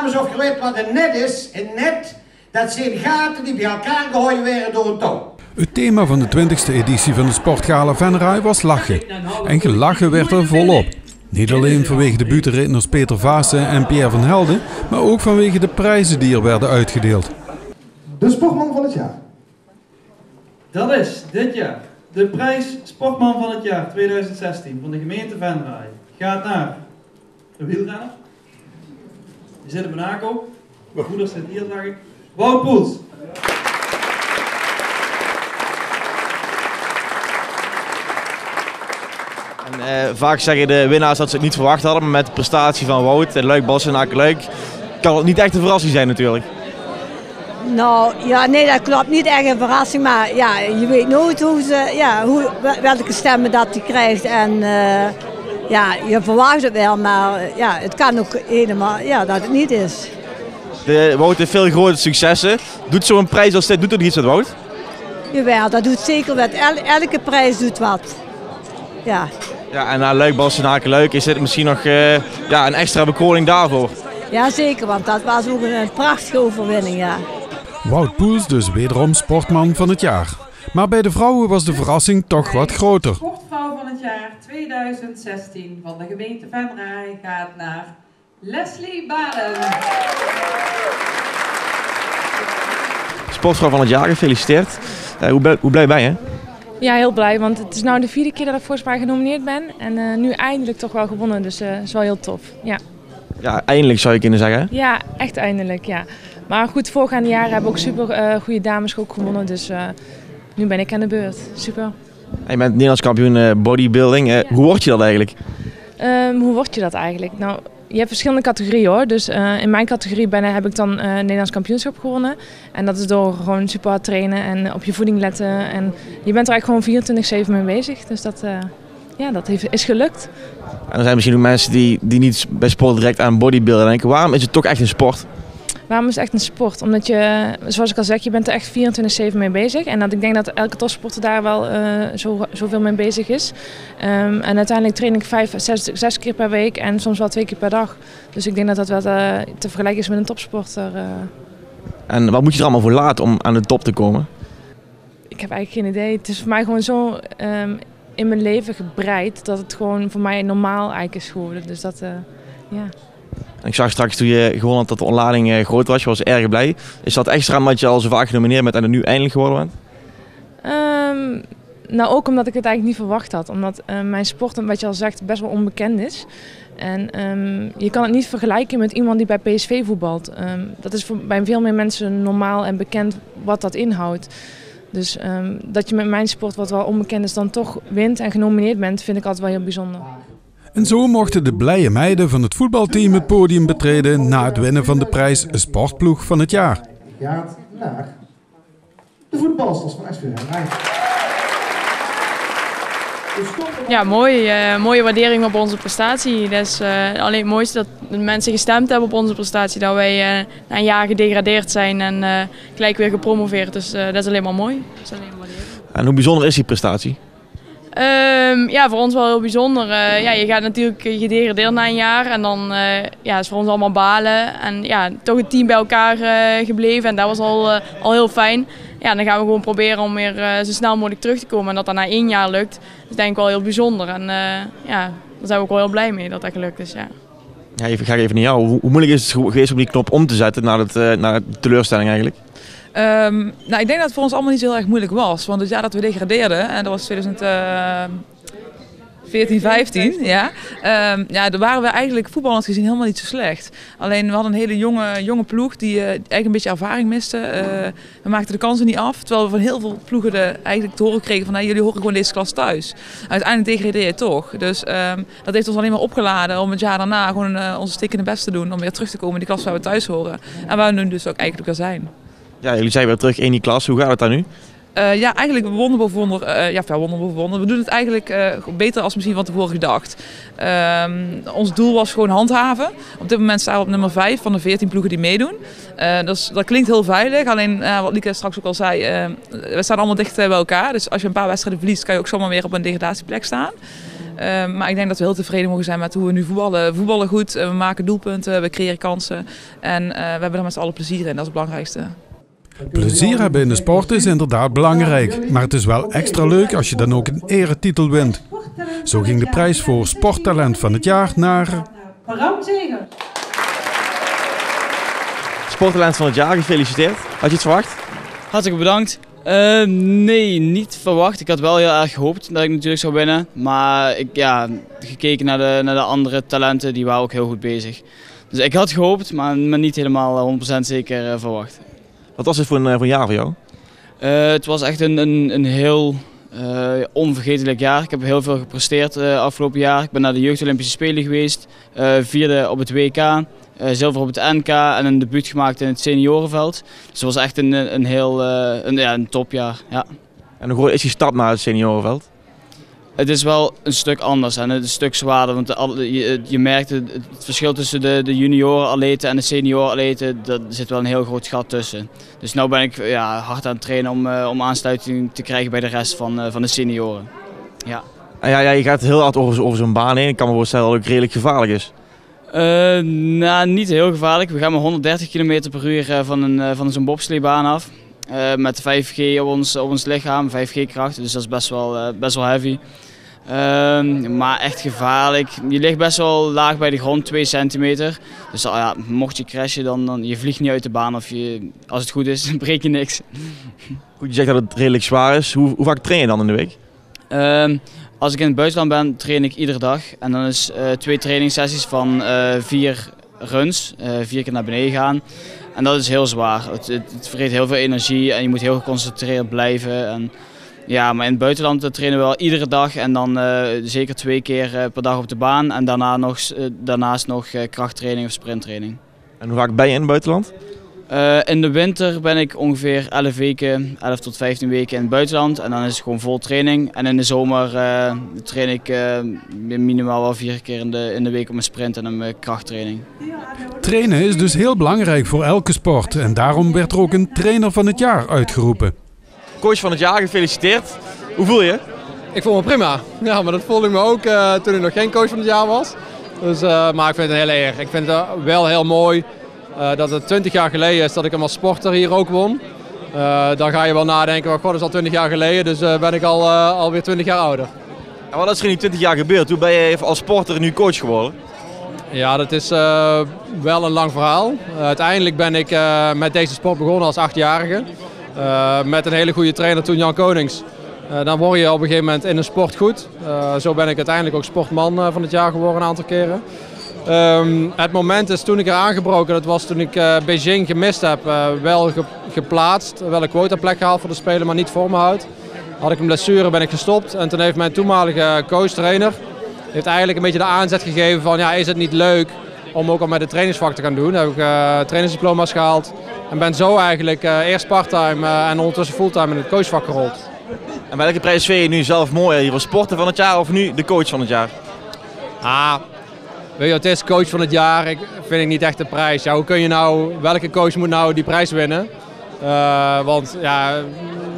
dames, of je weet wat een net is. Een net, dat zijn gaten die bij elkaar gegooid werden door een touw. Het thema van de 20e editie van de Sportgala Venray was lachen. En gelachen werd er volop. Niet alleen vanwege de butenridders Peter Vaassen en Pierre van Helden, maar ook vanwege de prijzen die er werden uitgedeeld. De sportman van het jaar. Dat is dit jaar de prijs Sportman van het jaar 2016 van de gemeente Venray. Gaat naar een wielrenner. Die zit in Monaco. Mijn moeder zit hier, zag ik. Wout Poels. Vaak zeggen de winnaars dat ze het niet verwacht hadden, maar met de prestatie van Wout en Luik-Bastenaken-Luik kan het niet echt een verrassing zijn natuurlijk. Nou, ja, nee, dat klopt niet echt een verrassing, maar ja, je weet nooit welke stemmen dat hij krijgt en ja, je verwacht het wel, maar ja, het kan ook helemaal dat het niet is. Wout heeft veel grote successen. Doet zo'n prijs als dit, doet er iets met Wout? Jawel, dat doet zeker wat. Elke prijs doet wat. Ja. Ja, en na Luik-Bastenaken-Luik is dit misschien nog een extra bekroning daarvoor. Ja, zeker, want dat was ook een prachtige overwinning, ja. Wout Poels dus wederom sportman van het jaar. Maar bij de vrouwen was de verrassing toch wat groter. Sportvrouw van het jaar 2016 van de gemeente Venray gaat naar Leslie Baden. Sportvrouw van het jaar, gefeliciteerd. Hoe blij ben je? Ja, heel blij, want het is nu de 4e keer dat ik volgens mij genomineerd ben. En nu eindelijk toch wel gewonnen, dus dat is wel heel tof. Ja. Ja, eindelijk zou je kunnen zeggen. Ja, echt eindelijk, ja. Maar goed, voorgaande jaren hebben ook super goede dames ook gewonnen, dus nu ben ik aan de beurt. Super. Je bent Nederlands kampioen bodybuilding. Ja. Hoe word je dat eigenlijk? Hoe word je dat eigenlijk? Nou, je hebt verschillende categorieën hoor. Dus in mijn categorie heb ik dan Nederlands kampioenschap gewonnen. En dat is door gewoon super hard trainen en op je voeding letten. En je bent er eigenlijk gewoon 24/7 mee bezig. Dus dat is gelukt. En er zijn misschien ook mensen die niet bij sport direct aan bodybuilden denken. Waarom is het toch echt een sport? Waarom is het echt een sport? Omdat je, zoals ik al zeg, je bent er echt 24/7 mee bezig. En dat ik denk dat elke topsporter daar wel zoveel mee bezig is. En uiteindelijk train ik 6 keer per week en soms wel 2 keer per dag. Dus ik denk dat dat wel te vergelijken is met een topsporter. En wat moet je er allemaal voor laten om aan de top te komen? Ik heb eigenlijk geen idee. Het is voor mij gewoon zo in mijn leven gebreid dat het gewoon voor mij normaal eigenlijk is geworden. Dus dat, ja... Ik zag straks toen je gewonnen had dat de ontlading groot was. Je was erg blij. Is dat extra omdat je al zo vaak genomineerd bent en er nu eindelijk geworden bent? Nou, ook omdat ik het eigenlijk niet verwacht had. Omdat mijn sport, wat je al zegt, best wel onbekend is. En je kan het niet vergelijken met iemand die bij PSV voetbalt. Dat is bij veel meer mensen normaal en bekend wat dat inhoudt. Dus dat je met mijn sport, wat wel onbekend is, dan toch wint en genomineerd bent, vind ik altijd wel heel bijzonder. En zo mochten de blije meiden van het voetbalteam het podium betreden na het winnen van de prijs Sportploeg van het jaar. Gaat naar de voetbalsters van SV Venray. Ja, mooi. Mooie waardering op onze prestatie. Dat is alleen het mooiste dat de mensen gestemd hebben op onze prestatie. Dat wij na een jaar gedegradeerd zijn en gelijk weer gepromoveerd. Dus dat is alleen maar mooi. Dat is alleen maar en hoe bijzonder is die prestatie? Ja, voor ons wel heel bijzonder. Je gaat natuurlijk gedegradeerd na een jaar en dan is voor ons allemaal balen. En ja, toch het team bij elkaar gebleven en dat was al heel fijn. Ja, dan gaan we gewoon proberen om weer zo snel mogelijk terug te komen en dat dat na 1 jaar lukt. Dat is denk ik wel heel bijzonder en daar zijn we ook wel heel blij mee dat dat gelukt is. Ja. Ja, ik ga even naar jou. Hoe moeilijk is het geweest om die knop om te zetten naar de teleurstelling eigenlijk? Ik denk dat het voor ons allemaal niet zo heel erg moeilijk was. Want het jaar dat we degradeerden, en dat was 2014, 15, daar waren we eigenlijk voetballend gezien helemaal niet zo slecht. Alleen we hadden een hele jonge ploeg die eigenlijk een beetje ervaring miste. We maakten de kansen niet af, terwijl we van heel veel ploegen eigenlijk te horen kregen van jullie horen gewoon deze klas thuis. Uiteindelijk degradeer je toch. Dus dat heeft ons alleen maar opgeladen om het jaar daarna gewoon onze stikkende best te doen. Om weer terug te komen in die klas waar we thuis horen. En waar we nu dus ook eigenlijk weer zijn. Ja, jullie zijn weer terug in die klas. Hoe gaat het daar nu? Ja, eigenlijk wonder boven wonder. Wonder boven wonder. We doen het eigenlijk beter als misschien van tevoren gedacht. Ons doel was gewoon handhaven. Op dit moment staan we op nummer 5 van de 14 ploegen die meedoen. Dat klinkt heel veilig. Alleen, wat Lieke straks ook al zei, we staan allemaal dicht bij elkaar. Dus als je een paar wedstrijden verliest, kan je ook zomaar weer op een degradatieplek staan. Maar ik denk dat we heel tevreden mogen zijn met hoe we nu voetballen. We voetballen goed, we maken doelpunten, we creëren kansen. En we hebben er met z'n allen plezier in, dat is het belangrijkste. Plezier hebben in de sport is inderdaad belangrijk, maar het is wel extra leuk als je dan ook een eretitel wint. Zo ging de prijs voor sporttalent van het jaar naar... Bram Zeger. Sporttalent van het jaar, gefeliciteerd. Had je het verwacht? Hartelijk bedankt. Nee, niet verwacht. Ik had wel heel erg gehoopt dat ik natuurlijk zou winnen. Maar gekeken naar de andere talenten, die waren ook heel goed bezig. Dus ik had gehoopt, maar niet helemaal 100% zeker verwacht. Wat was het voor een jaar voor jou? Het was echt een heel onvergetelijk jaar. Ik heb heel veel gepresteerd afgelopen jaar. Ik ben naar de Jeugd Olympische Spelen geweest. 4e op het WK. Zilver op het NK en een debuut gemaakt in het seniorenveld. Dus het was echt een topjaar. Ja. En hoe is die stap naar het seniorenveld? Het is wel een stuk anders en het is een stuk zwaarder. Want je merkt het verschil tussen de junioren-atleten en de senioren-atleten. Daar zit wel een heel groot gat tussen. Dus nu ben ik hard aan het trainen om aansluiting te krijgen bij de rest van de senioren. Ja. Ja, je gaat heel hard over zo'n baan heen. Ik kan me voorstellen dat het ook redelijk gevaarlijk is. Niet heel gevaarlijk. We gaan maar 130 km per uur van zo'n bobsleebaan af. Met 5G op ons lichaam, 5G-kracht, dus dat is best wel heavy. Maar echt gevaarlijk. Je ligt best wel laag bij de grond, 2 centimeter. Dus mocht je crashen, dan je vliegt niet uit de baan of als het goed is, dan breek je niks. Goed, je zegt dat het redelijk zwaar is. Hoe vaak train je dan in de week? Als ik in het buitenland ben, train ik iedere dag. En dan is 2 trainingssessies van 4 runs, 4 keer naar beneden gaan. En dat is heel zwaar. Het vreet heel veel energie en je moet heel geconcentreerd blijven. Maar in het buitenland trainen we wel iedere dag en dan zeker 2 keer per dag op de baan. En daarnaast nog krachttraining of sprinttraining. En hoe vaak ben je in het buitenland? In de winter ben ik ongeveer 11 tot 15 weken in het buitenland en dan is het gewoon vol training. En in de zomer train ik minimaal wel 4 keer in de week op mijn sprint en op mijn krachttraining. Trainen is dus heel belangrijk voor elke sport en daarom werd er ook een trainer van het jaar uitgeroepen. Coach van het jaar, gefeliciteerd. Hoe voel je? Ik voel me prima. Ja, maar dat voelde ik me ook toen ik nog geen coach van het jaar was. Dus, maar ik vind het een hele eer. Ik vind het wel heel mooi dat het 20 jaar geleden is dat ik hem als sporter hier ook won. Dan ga je wel nadenken, god, dat is al 20 jaar geleden, dus ben ik alweer 20 jaar ouder. En wat is er in die 20 jaar gebeurd? Hoe ben je als sporter nu coach geworden? Ja, dat is wel een lang verhaal. Uiteindelijk ben ik met deze sport begonnen als 8-jarige. Met een hele goede trainer toen, Jan Konings. Dan word je op een gegeven moment in een sport goed. Zo ben ik uiteindelijk ook sportman van het jaar geworden een aantal keren. Het moment is toen ik er aangebroken, dat was toen ik Beijing gemist heb, wel geplaatst. Wel een quotaplek gehaald voor de Spelen, maar niet voor me houd. Had ik een blessure, ben ik gestopt. En toen heeft mijn toenmalige coach-trainer heeft eigenlijk een beetje de aanzet gegeven van is het niet leuk om ook al met de trainingsvak te gaan doen. Daar heb ik trainingsdiploma's gehaald. En ben zo eigenlijk eerst parttime en ondertussen fulltime in het coachvak gerold. En welke prijs vind je nu zelf mooier? Hier was sporter van het jaar of nu de coach van het jaar? Weet je, het is coach van het jaar, vind ik niet echt de prijs. Ja, hoe kun je welke coach moet nou die prijs winnen? Want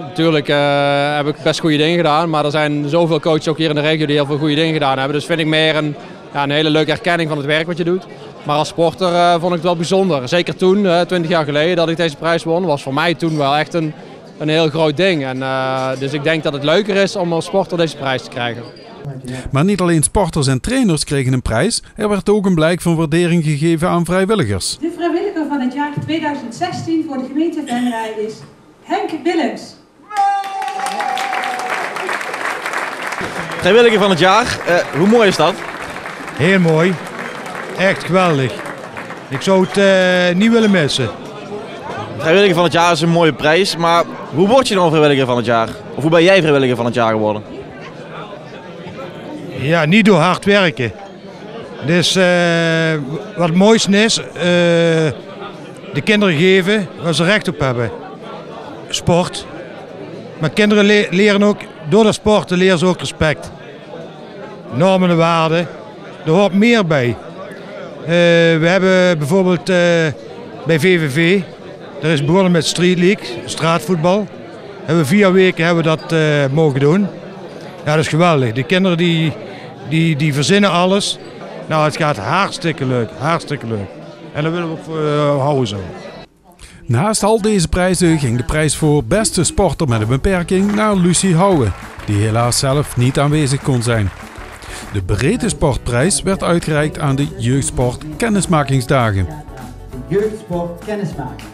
natuurlijk heb ik best goede dingen gedaan, maar er zijn zoveel coaches ook hier in de regio die heel veel goede dingen gedaan hebben. Dus vind ik meer een hele leuke erkenning van het werk wat je doet. Maar als sporter vond ik het wel bijzonder. Zeker toen, 20 jaar geleden, dat ik deze prijs won, was voor mij toen wel echt een heel groot ding. En, dus ik denk dat het leuker is om als sporter deze prijs te krijgen. Maar niet alleen sporters en trainers kregen een prijs, er werd ook een blijk van waardering gegeven aan vrijwilligers. De vrijwilliger van het jaar 2016 voor de gemeente Venray is Henk Willems. Vrijwilliger van het jaar, hoe mooi is dat? Heel mooi, echt geweldig. Ik zou het niet willen missen. Vrijwilliger van het jaar is een mooie prijs, maar hoe word je dan vrijwilliger van het jaar? Of hoe ben jij vrijwilliger van het jaar geworden? Ja, niet door hard werken. Dus wat het mooiste is, de kinderen geven waar ze recht op hebben. Sport. Maar kinderen leren ook, door dat sporten leren ze ook respect. Normen en waarden, er hoort meer bij. We hebben bijvoorbeeld bij VVV, dat is begonnen met Street League, straatvoetbal. 4 weken hebben we dat mogen doen. Ja, dat is geweldig. De kinderen die verzinnen alles. Nou, het gaat hartstikke leuk, hartstikke leuk. En dat willen we ook houden zo. Naast al deze prijzen ging de prijs voor beste sporter met een beperking naar Lucie Houwe, die helaas zelf niet aanwezig kon zijn. De breedte sportprijs werd uitgereikt aan de Jeugdsport Kennismakingsdagen. De Jeugdsport Kennismaking.